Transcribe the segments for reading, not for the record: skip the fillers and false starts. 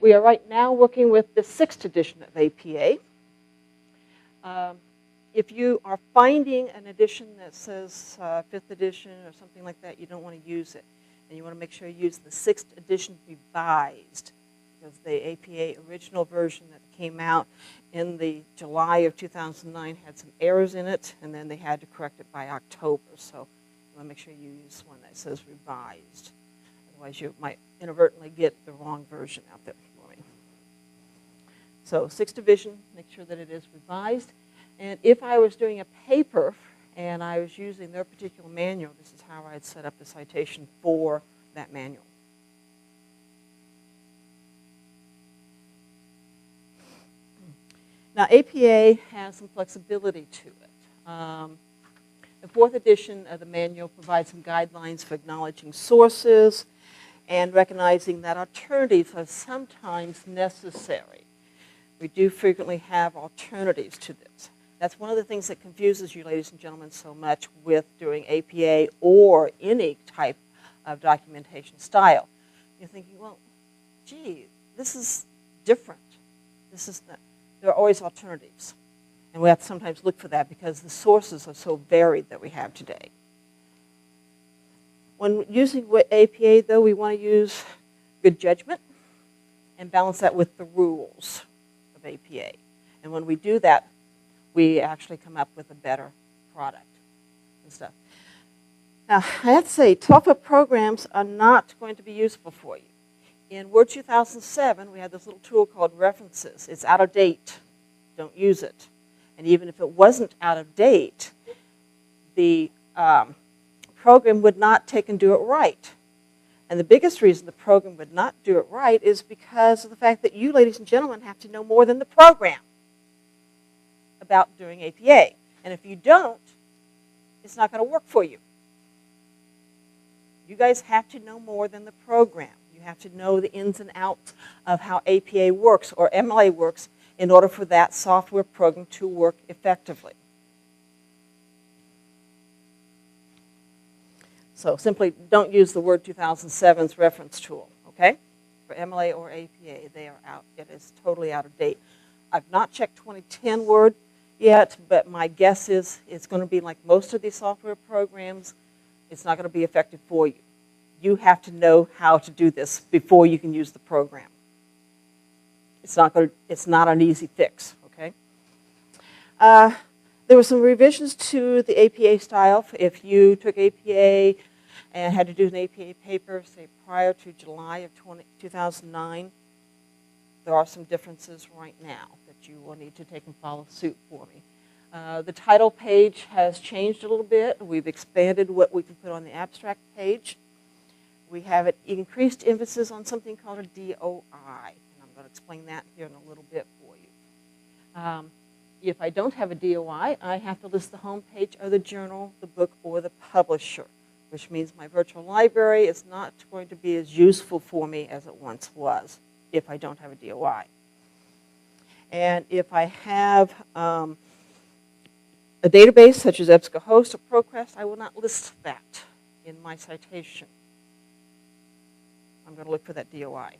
We are right now working with the 6th edition of APA. If you are finding an edition that says 5th edition or something like that, you don't want to use it. And you want to make sure you use the 6th edition revised, because the APA original version that came out in the July of 2009 had some errors in it, and then they had to correct it by October. So you want to make sure you use one that says revised. Otherwise, you might inadvertently get the wrong version out there for me. So 6th edition, make sure that it is revised. And if I was doing a paper and I was using their particular manual, this is how I'd set up the citation for that manual. Now, APA has some flexibility to it. The 4th edition of the manual provides some guidelines for acknowledging sources and recognizing that alternatives are sometimes necessary. We do frequently have alternatives to this. That's one of the things that confuses you, ladies and gentlemen, so much with doing APA or any type of documentation style. You're thinking, well, gee, this is different. There are always alternatives. And we have to sometimes look for that because the sources are so varied that we have today. When using APA, though, we want to use good judgment and balance that with the rules of APA. And when we do that, we actually come up with a better product and stuff. Now, I have to say, software programs are not going to be useful for you. In Word 2007, we had this little tool called References. It's out of date. Don't use it. And even if it wasn't out of date, the program would not take and do it right. And the biggest reason the program would not do it right is because of the fact that you, ladies and gentlemen, have to know more than the program about doing APA. And if you don't, it's not going to work for you. You guys have to know more than the program. You have to know the ins and outs of how APA works or MLA works in order for that software program to work effectively. So simply don't use the Word 2007's reference tool, okay? For MLA or APA, they are out. It is totally out of date. I've not checked 2010 Word yet, but my guess is it's going to be like most of these software programs. It's not going to be effective for you. You have to know how to do this before you can use the program. It's not an easy fix, okay? There were some revisions to the APA style. If you took APA and had to do an APA paper, say prior to July of 2009, there are some differences right now that you will need to take and follow suit for me. The title page has changed a little bit. We've expanded what we can put on the abstract page. We have an increased emphasis on something called a DOI, and I'm going to explain that here in a little bit for you. If I don't have a DOI, I have to list the home page of the journal, the book, or the publisher, which means my virtual library is not going to be as useful for me as it once was if I don't have a DOI. And if I have a database such as EBSCOhost or ProQuest, I will not list that in my citation. I'm going to look for that DOI.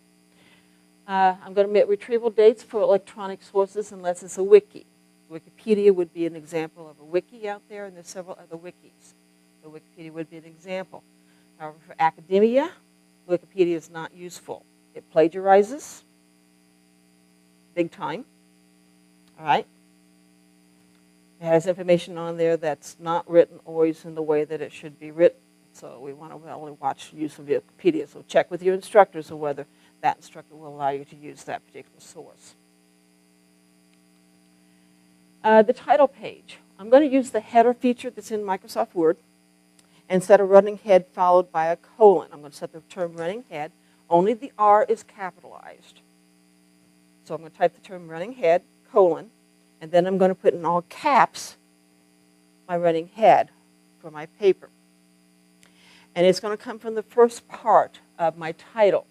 I'm going to omit retrieval dates for electronic sources unless it's a wiki. Wikipedia would be an example of a wiki out there, and there's several other wikis. So Wikipedia would be an example. However, for academia, Wikipedia is not useful. It plagiarizes, big time. All right? It has information on there that's not written always in the way that it should be written. So we want to only watch use of Wikipedia. So check with your instructors on whether that instructor will allow you to use that particular source. The title page. I'm going to use the header feature that's in Microsoft Word and set a running head followed by a colon. I'm going to set the term running head. Only the R is capitalized. So I'm going to type the term running head, colon, and then I'm going to put in all caps my running head for my paper. And it's going to come from the first part of my title.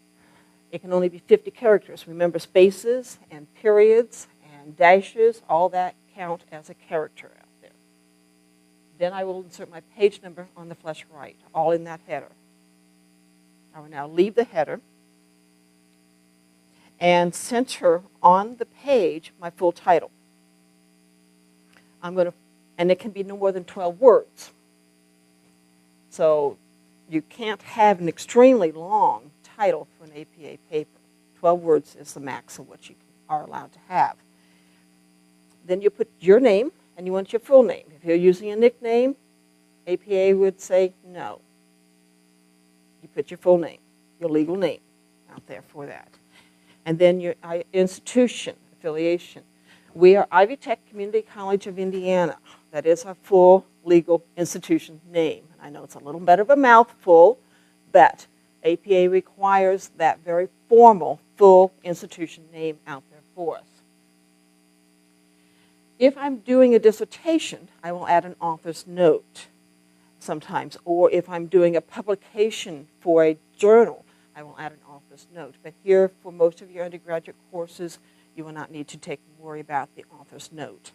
It can only be 50 characters. Remember, spaces and periods and dashes, all that count as a character out there. Then I will insert my page number on the flush right, all in that header. I will now leave the header. and center on the page my full title. And it can be no more than 12 words. So you can't have an extremely long title for an APA paper. 12 words is the max of what you are allowed to have. Then you put your name, and you want your full name. If you're using a nickname, APA would say no. You put your full name, your legal name out there for that. And then your institution, affiliation. We are Ivy Tech Community College of Indiana. That is our full legal institution name. I know it's a little bit of a mouthful, but APA requires that very formal, full institution name out there for us. If I'm doing a dissertation, I will add an author's note sometimes. Or if I'm doing a publication for a journal, I will add an author's note. But here, for most of your undergraduate courses, you will not need to worry about the author's note.